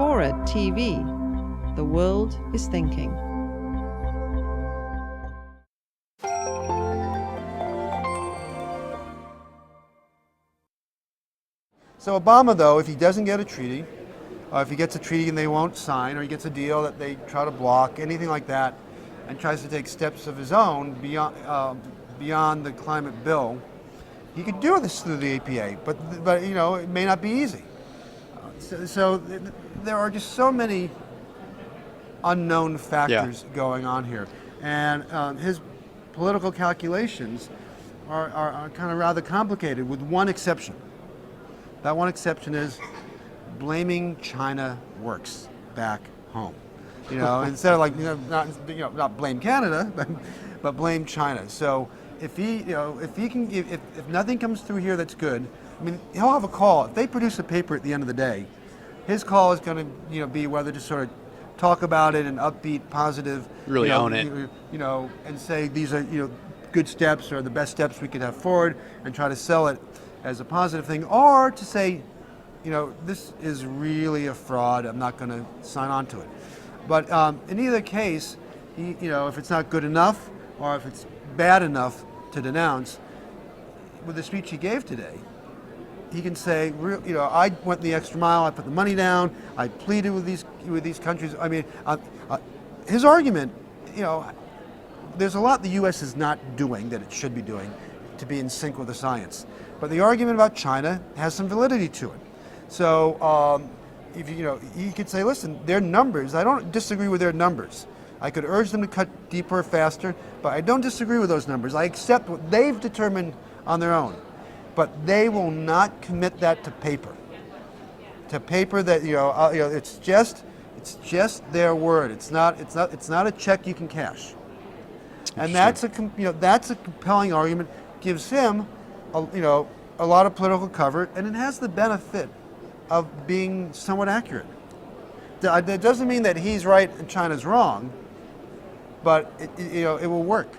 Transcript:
FORA.tv. The world is thinking. So Obama, though, if he doesn't get a treaty, if he gets a treaty and they won't sign, or he gets a deal that they try to block, anything like that, and tries to take steps of his own beyond the climate bill, he could do this through the APA, but you know, it may not be easy. So there are just so many unknown factors going on here, and his political calculations are kind of rather complicated, with one exception. That one exception is blaming China works back home. You know, instead of like not blame Canada, but blame China. So if he can give, if nothing comes through here that's good, I mean, he'll have a call. If they produce a paper at the end of the day, his call is going to be whether to sort of talk about it and upbeat, positive, really own it, and say these are good steps or the best steps we could have forward, and try to sell it as a positive thing, or to say, this is really a fraud, I'm not going to sign on to it. But in either case, if it's not good enough or if it's bad enough to denounce, with the speech he gave today, he can say, I went the extra mile, I put the money down, I pleaded with these countries. I mean, his argument, there's a lot the U.S. is not doing that it should be doing to be in sync with the science. But the argument about China has some validity to it. So if you could say, listen, their numbers, I don't disagree with their numbers. I could urge them to cut deeper, faster, but I don't disagree with those numbers. I accept what they've determined on their own. But they will not commit that to paper. To paper that it's just their word. It's not a check you can cash. And that's a compelling argument. Gives him a lot of political cover, and it has the benefit of being somewhat accurate. That doesn't mean that he's right and China's wrong, but it will work.